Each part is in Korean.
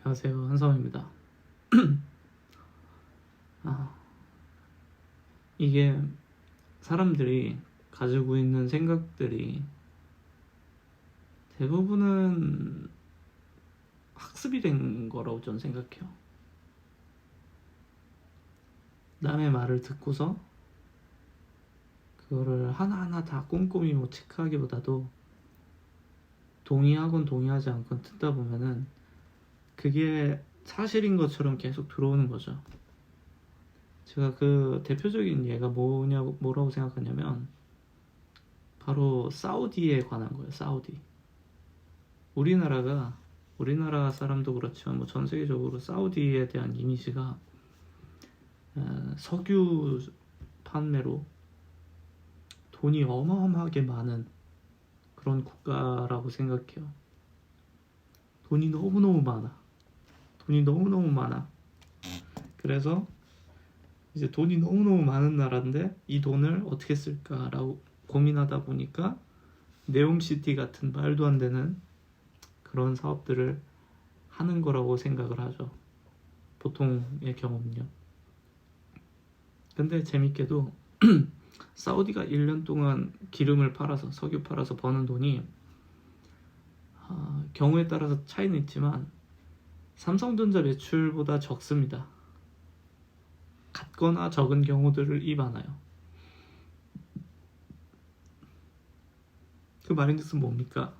안녕하세요, 한성입니다. 이게 사람들이 가지고 있는 생각들이 대부분은 학습이 된 거라고 저는 생각해요. 남의 말을 듣고서 그거를 하나하나 다 꼼꼼히 체크하기보다도 동의하건 동의하지 않건 듣다 보면은 그게 사실인 것처럼 계속 들어오는 거죠. 제가 그 대표적인 예가 뭐라고 생각하냐면 바로 사우디에 관한 거예요. 사우디. 우리나라 사람도 그렇지만 뭐 전 세계적으로 사우디에 대한 이미지가 석유 판매로 돈이 어마어마하게 많은 그런 국가라고 생각해요. 돈이 너무너무 많아. 그래서 이제 돈이 너무너무 많은 나라인데 이 돈을 어떻게 쓸까라고 고민하다 보니까 네옴시티 같은 말도 안 되는 그런 사업들을 하는 거라고 생각을 하죠. 보통의 경우는요. 근데 재밌게도 사우디가 1년 동안 석유 팔아서 버는 돈이 경우에 따라서 차이는 있지만 삼성전자 매출보다 적습니다. 같거나 적은 경우들이 많아요. 그 말인즉슨 뭡니까?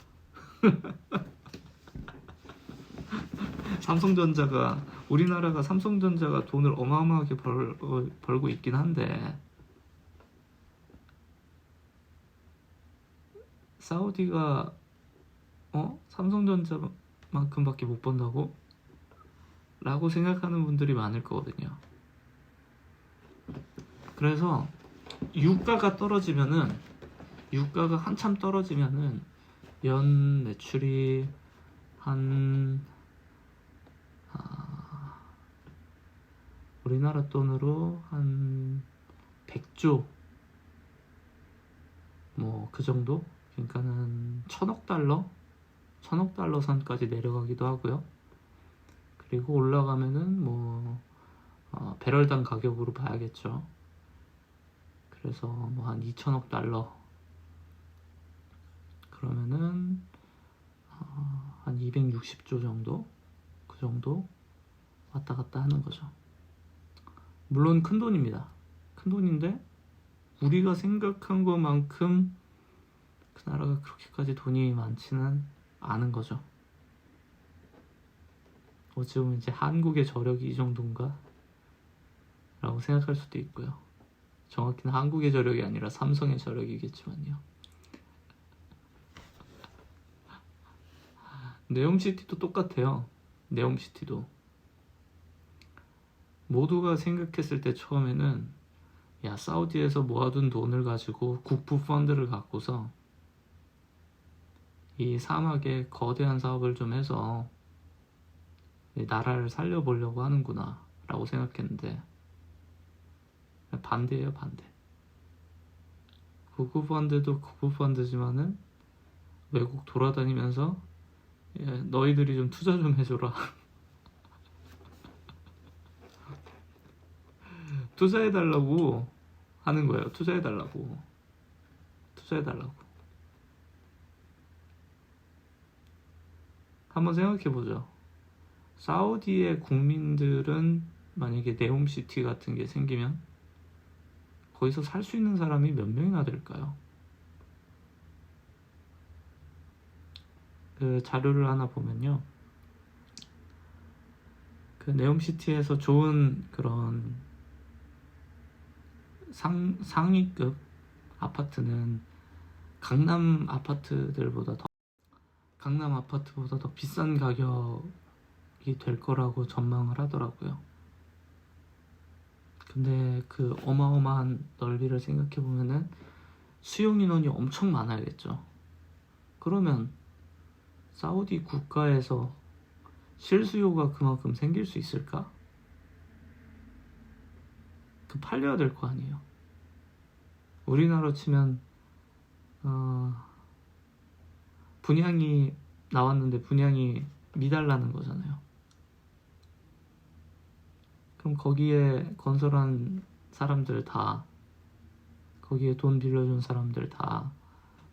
우리나라가 삼성전자가 돈을 어마어마하게 벌고 있긴 한데 사우디가 삼성전자만큼밖에 못 번다고? 라고 생각하는 분들이 많을 거거든요. 그래서 유가가 한참 떨어지면은 연 매출이 우리나라 돈으로 한 100조 뭐 그 정도? 그러니까는 1000억 달러 선까지 내려가기도 하고요. 그리고 올라가면은 배럴당 가격으로 봐야겠죠. 그래서 한 2000억 달러 그러면은 한 260조 정도? 그 정도 왔다 갔다 하는 거죠. 물론 큰 돈입니다. 큰 돈인데 우리가 생각한 것만큼 그 나라가 그렇게까지 돈이 많지는 않은 거죠. 어찌 보면 이제 한국의 저력이 이 정도인가? 라고 생각할 수도 있고요. 정확히는 한국의 저력이 아니라 삼성의 저력이겠지만요. 네옴시티도 똑같아요. 네옴시티도 모두가 생각했을 때 처음에는 사우디에서 모아둔 돈을 가지고 국부 펀드를 갖고서 이 사막에 거대한 사업을 좀 해서 나라를 살려보려고 하는구나 라고 생각했는데 반대예요. 반대. 국부 펀드도 국부 펀드지만은 외국 돌아다니면서 너희들이 좀 투자 좀 해줘라. 투자해달라고 하는 거예요. 투자해달라고. 한번 생각해보죠. 사우디의 국민들은 만약에 네옴시티 같은 게 생기면 거기서 살 수 있는 사람이 몇 명이나 될까요? 그 자료를 하나 보면요. 그 네옴시티에서 좋은 그런 상위급 아파트는 강남 아파트보다 더 비싼 가격이 될 거라고 전망을 하더라고요. 근데 그 어마어마한 넓이를 생각해 보면은 수용 인원이 엄청 많아야겠죠. 그러면 사우디 국가에서 실수요가 그만큼 생길 수 있을까? 팔려야 될 거 아니에요. 우리나라로 치면 분양이 나왔는데 분양이 미달나는 거잖아요. 그럼 거기에 건설한 사람들 다, 거기에 돈 빌려준 사람들 다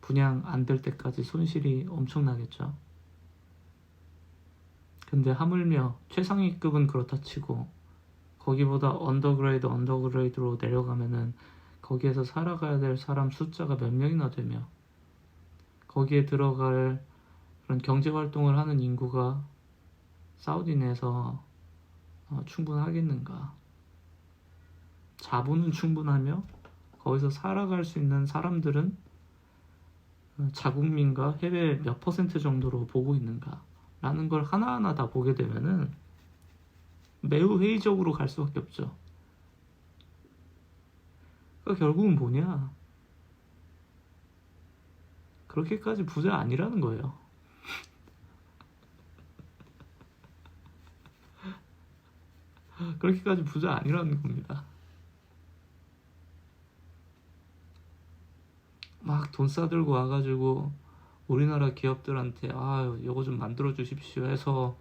분양 안 될 때까지 손실이 엄청나겠죠. 근데 하물며 최상위급은 그렇다 치고 거기보다 언더그레이드로 내려가면은 거기에서 살아가야 될 사람 숫자가 몇 명이나 되며 거기에 들어갈 그런 경제활동을 하는 인구가 사우디 내에서 충분하겠는가. 자본은 충분하며 거기서 살아갈 수 있는 사람들은 자국민과 해외 몇 퍼센트 정도로 보고 있는가 라는 걸 하나하나 다 보게 되면은 매우 회의적으로 갈 수밖에 없죠. 그러니까 결국은 뭐냐, 그렇게까지 부자 아니라는 거예요. 그렇게까지 부자 아니라는 겁니다. 막 돈 싸들고 와가지고 우리나라 기업들한테 요거 좀 만들어 주십시오 해서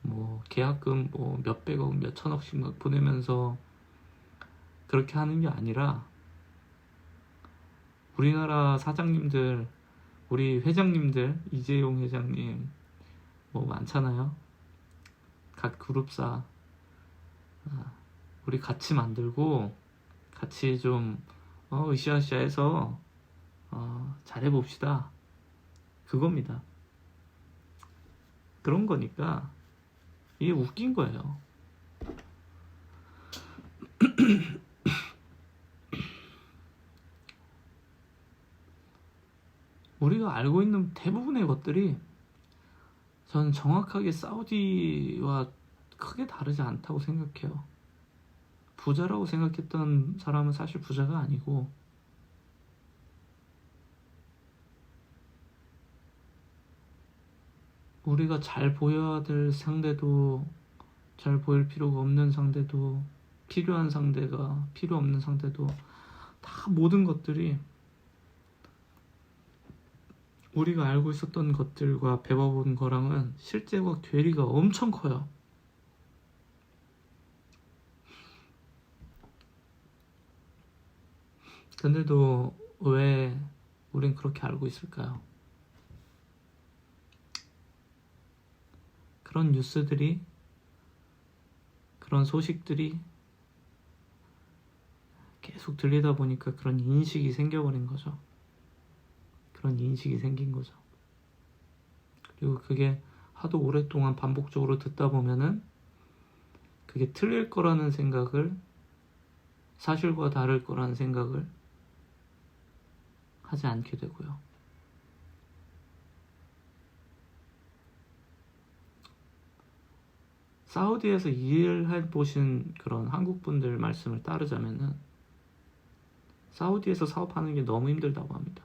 뭐 계약금 뭐 몇백억 몇천억씩 막 보내면서 그렇게 하는 게 아니라 우리나라 사장님들, 우리 회장님들, 이재용 회장님 뭐 많잖아요. 각 그룹사 우리 같이 만들고 같이 좀 으쌰으쌰해서 잘해봅시다. 그겁니다. 그런 거니까 이게 웃긴 거예요. 우리가 알고 있는 대부분의 것들이 저는 정확하게 사우디와 크게 다르지 않다고 생각해요. 부자라고 생각했던 사람은 사실 부자가 아니고 우리가 잘 보여야 될 상대도 잘 보일 필요가 없는 상대도 필요한 상대가 필요 없는 상대도 다 모든 것들이 우리가 알고 있었던 것들과 배워본 거랑은 실제와 괴리가 엄청 커요. 근데도 왜 우린 그렇게 알고 있을까요? 그런 뉴스들이, 그런 소식들이 계속 들리다 보니까 그런 인식이 생겨버린 거죠. 그런 인식이 생긴 거죠. 그리고 그게 하도 오랫동안 반복적으로 듣다 보면은 그게 틀릴 거라는 생각을, 사실과 다를 거라는 생각을 하지 않게 되고요. 사우디에서 일을 해보신 그런 한국분들 말씀을 따르자면은 사우디에서 사업하는 게 너무 힘들다고 합니다.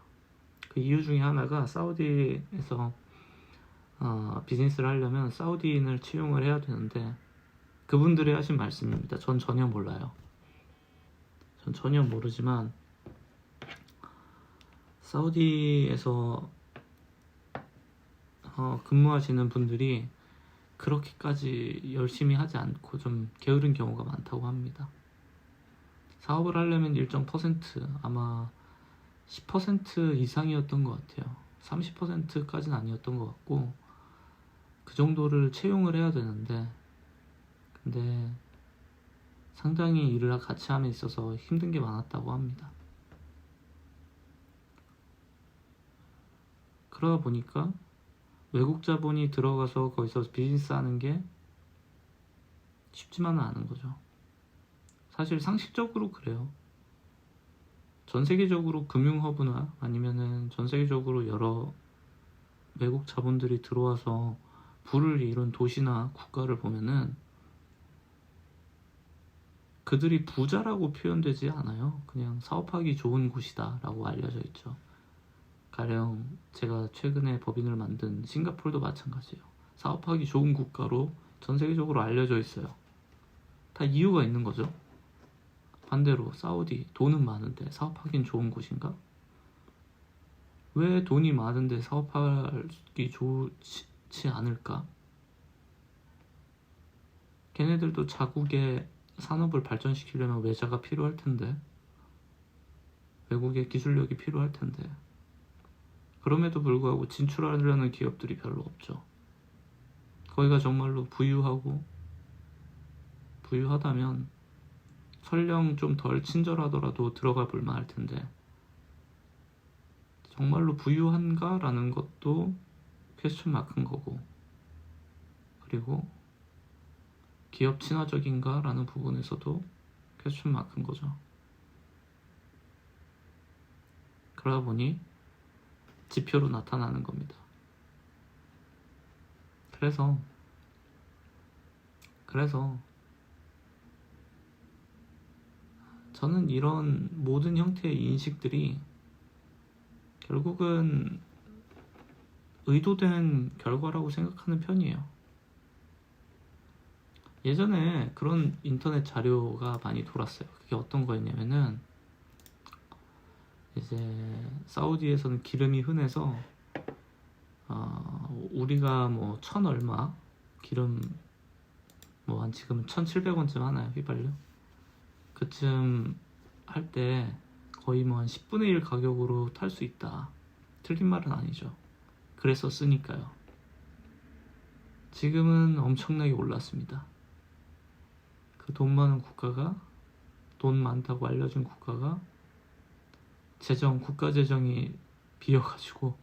그 이유 중에 하나가 사우디에서 비즈니스를 하려면 사우디인을 채용을 해야 되는데 그분들이 하신 말씀입니다. 전 전혀 몰라요. 전 전혀 모르지만 사우디에서 근무하시는 분들이 그렇게까지 열심히 하지 않고 좀 게으른 경우가 많다고 합니다. 사업을 하려면 일정 퍼센트, 아마 10% 이상이었던 것 같아요. 30%까지는 아니었던 것 같고 그 정도를 채용을 해야 되는데 근데 상당히 일을 같이 함에 있어서 힘든 게 많았다고 합니다. 그러다 보니까 외국 자본이 들어가서 거기서 비즈니스 하는 게 쉽지만은 않은 거죠. 사실 상식적으로 그래요. 전 세계적으로 금융허브나 아니면은 전 세계적으로 여러 외국 자본들이 들어와서 부를 이룬 도시나 국가를 보면은 그들이 부자라고 표현되지 않아요. 그냥 사업하기 좋은 곳이다 라고 알려져 있죠. 가령 제가 최근에 법인을 만든 싱가포르도 마찬가지예요. 사업하기 좋은 국가로 전 세계적으로 알려져 있어요. 다 이유가 있는 거죠. 반대로 사우디 돈은 많은데 사업하기는 좋은 곳인가? 왜 돈이 많은데 사업하기 좋지 않을까? 걔네들도 자국의 산업을 발전시키려면 외자가 필요할 텐데, 외국의 기술력이 필요할 텐데, 그럼에도 불구하고 진출하려는 기업들이 별로 없죠. 거기가 정말로 부유하다면 설령 좀 덜 친절하더라도 들어가 볼 만할 텐데, 정말로 부유한가? 라는 것도 퀘스천 마크인 거고, 그리고 기업 친화적인가? 라는 부분에서도 퀘스천 마크인 거죠. 그러다 보니 지표로 나타나는 겁니다. 그래서 저는 이런 모든 형태의 인식들이 결국은 의도된 결과라고 생각하는 편이에요. 예전에 그런 인터넷 자료가 많이 돌았어요. 그게 어떤 거였냐면은, 이제 사우디에서는 기름이 흔해서 우리가 뭐 1,000 얼마 기름 뭐 한 지금은 1,700원쯤 하나요, 휘발유? 그쯤 할 때 거의 뭐 한 10분의 1 가격으로 탈 수 있다. 틀린 말은 아니죠. 그랬었으니까요. 지금은 엄청나게 올랐습니다. 그 돈 많은 국가가, 돈 많다고 알려진 국가가 국가 재정이 비어가지고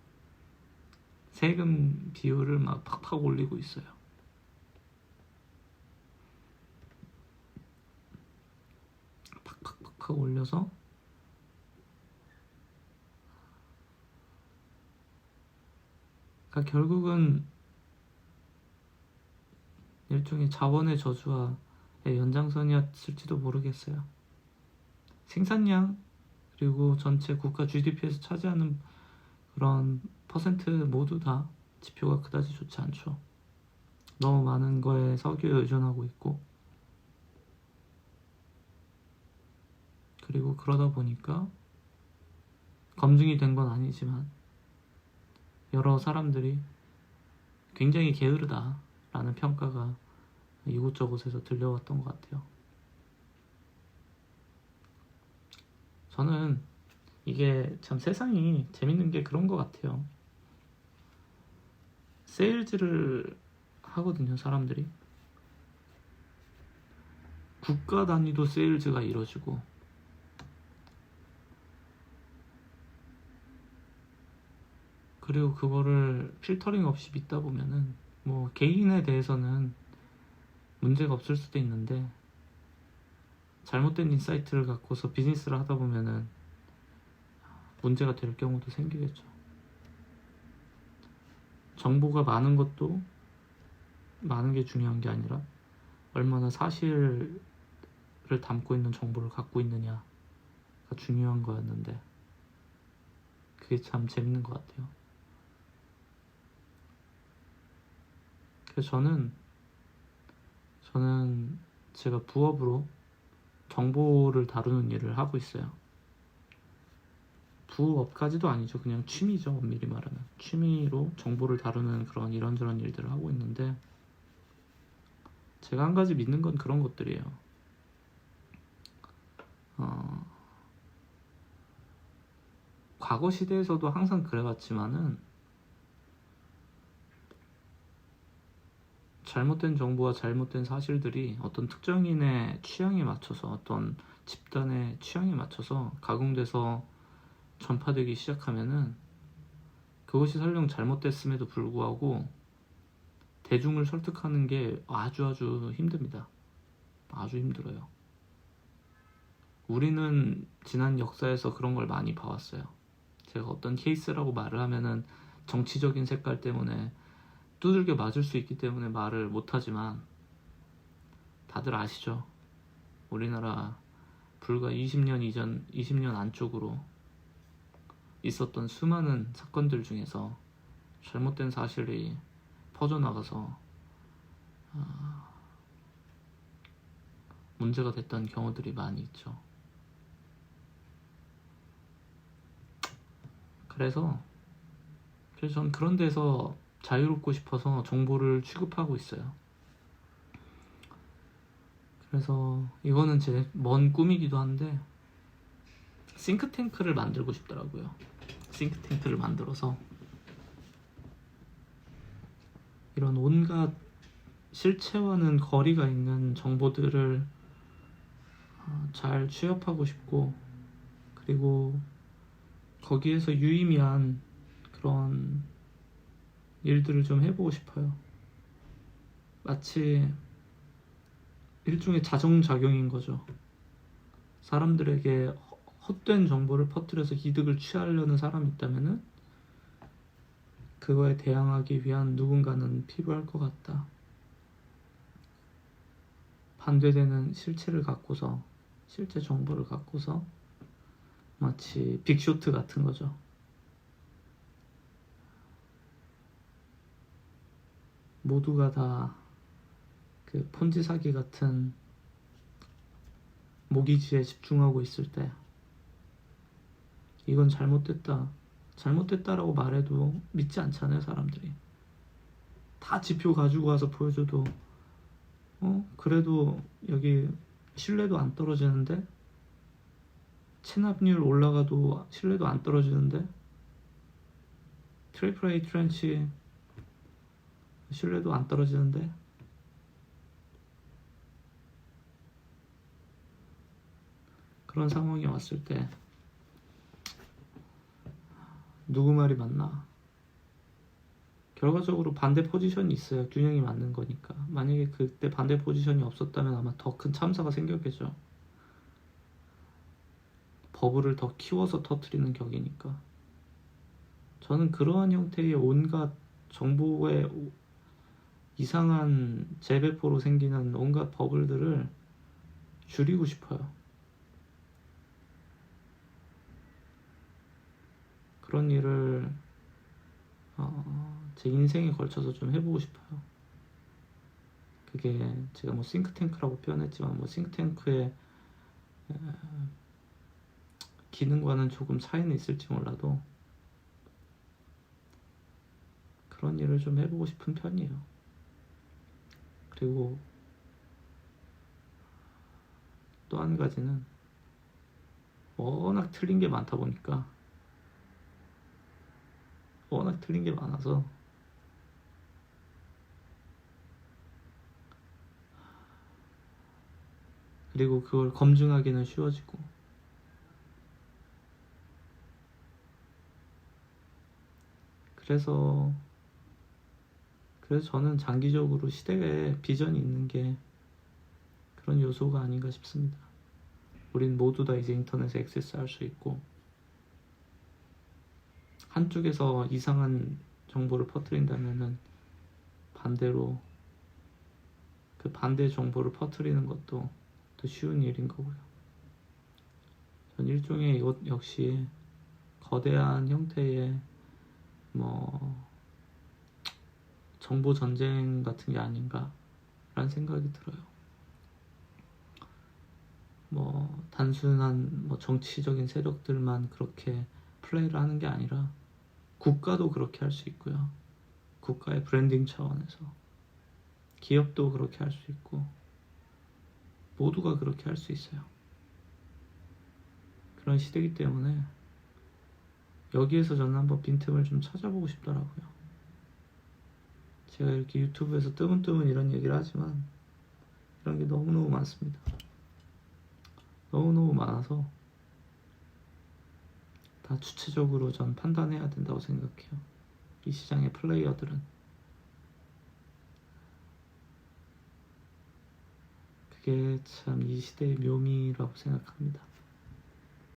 세금 비율을 막 팍팍 올리고 있어요. 팍팍 올려서 그러니까 결국은 일종의 자본의 저주화의 연장선이었을지도 모르겠어요. 생산량 그리고 전체 국가 GDP에서 차지하는 그런 퍼센트 모두 다 지표가 그다지 좋지 않죠. 너무 많은 거에 석유에 의존하고 있고, 그리고 그러다 보니까 검증이 된 건 아니지만 여러 사람들이 굉장히 게으르다라는 평가가 이곳저곳에서 들려왔던 것 같아요. 저는 이게 참 세상이 재밌는 게 그런 것 같아요. 세일즈를 하거든요, 사람들이. 국가 단위도 세일즈가 이루어지고, 그리고 그거를 필터링 없이 믿다 보면은 뭐 개인에 대해서는 문제가 없을 수도 있는데, 잘못된 인사이트를 갖고서 비즈니스를 하다 보면은 문제가 될 경우도 생기겠죠. 정보가 많은 것도 많은 게 중요한 게 아니라 얼마나 사실을 담고 있는 정보를 갖고 있느냐가 중요한 거였는데, 그게 참 재밌는 것 같아요. 그래서 저는 제가 부업으로 정보를 다루는 일을 하고 있어요. 부업까지도 아니죠. 그냥 취미죠. 엄밀히 말하면 취미로 정보를 다루는 그런 이런저런 일들을 하고 있는데, 제가 한 가지 믿는 건 그런 것들이에요. 과거 시대에서도 항상 그래왔지만은 잘못된 정보와 잘못된 사실들이 어떤 특정인의 취향에 맞춰서, 어떤 집단의 취향에 맞춰서 가공돼서 전파되기 시작하면은 그것이 설령 잘못됐음에도 불구하고 대중을 설득하는 게 아주 힘듭니다. 아주 힘들어요. 우리는 지난 역사에서 그런 걸 많이 봐왔어요. 제가 어떤 케이스라고 말을 하면은 정치적인 색깔 때문에 두들겨 맞을 수 있기 때문에 말을 못하지만, 다들 아시죠? 우리나라 불과 20년 안쪽으로 있었던 수많은 사건들 중에서 잘못된 사실이 퍼져나가서 문제가 됐던 경우들이 많이 있죠. 그래서 전 그런 데서 자유롭고 싶어서 정보를 취급하고 있어요. 그래서 이거는 제 먼 꿈이기도 한데 싱크탱크를 만들고 싶더라고요. 싱크탱크를 만들어서 이런 온갖 실체와는 거리가 있는 정보들을 잘 취합하고 싶고, 그리고 거기에서 유의미한 그런 일들을 좀 해보고 싶어요. 마치 일종의 자정작용인 거죠. 사람들에게 헛된 정보를 퍼뜨려서 이득을 취하려는 사람이 있다면은 그거에 대항하기 위한 누군가는 필요할 것 같다. 반대되는 실체를 갖고서, 실제 정보를 갖고서 마치 빅쇼트 같은 거죠. 모두가 다 그 폰지 사기 같은 모기지에 집중하고 있을 때 이건 잘못됐다라고 말해도 믿지 않잖아요. 사람들이 다 지표 가지고 와서 보여줘도 그래도 여기 신뢰도 안 떨어지는데, 체납률 올라가도 신뢰도 안 떨어지는데, 트리플 A 트렌치 신뢰도 안 떨어지는데, 그런 상황이 왔을 때 누구 말이 맞나? 결과적으로 반대 포지션이 있어야 균형이 맞는 거니까. 만약에 그때 반대 포지션이 없었다면 아마 더 큰 참사가 생겼겠죠. 버블을 더 키워서 터뜨리는 격이니까. 저는 그러한 형태의 온갖 정보의 이상한 재배포로 생기는 온갖 버블들을 줄이고 싶어요. 그런 일을 제 인생에 걸쳐서 좀 해보고 싶어요. 그게 제가 뭐 싱크탱크라고 표현했지만 뭐 싱크탱크의 기능과는 조금 차이는 있을지 몰라도 그런 일을 좀 해보고 싶은 편이에요. 그리고 또 한 가지는 워낙 틀린 게 많다 보니까, 워낙 틀린 게 많아서 그리고 그걸 검증하기는 쉬워지고, 그래서 저는 장기적으로 시대에 비전이 있는 게 그런 요소가 아닌가 싶습니다. 우린 모두 다 이제 인터넷에 액세스할 수 있고, 한쪽에서 이상한 정보를 퍼뜨린다면은 반대로 그 반대 정보를 퍼뜨리는 것도 더 쉬운 일인 거고요. 전 일종의 이것 역시 거대한 형태의 뭐 정보 전쟁 같은 게 아닌가 라는 생각이 들어요. 뭐 단순한 뭐 정치적인 세력들만 그렇게 플레이를 하는 게 아니라 국가도 그렇게 할 수 있고요. 국가의 브랜딩 차원에서 기업도 그렇게 할 수 있고, 모두가 그렇게 할 수 있어요. 그런 시대이기 때문에 여기에서 저는 한번 빈틈을 좀 찾아보고 싶더라고요. 제가 이렇게 유튜브에서 뜨문뜨문 이런 얘기를 하지만 이런 게 너무너무 많습니다. 너무너무 많아서 다 주체적으로 전 판단해야 된다고 생각해요. 이 시장의 플레이어들은. 그게 참 이 시대의 묘미라고 생각합니다.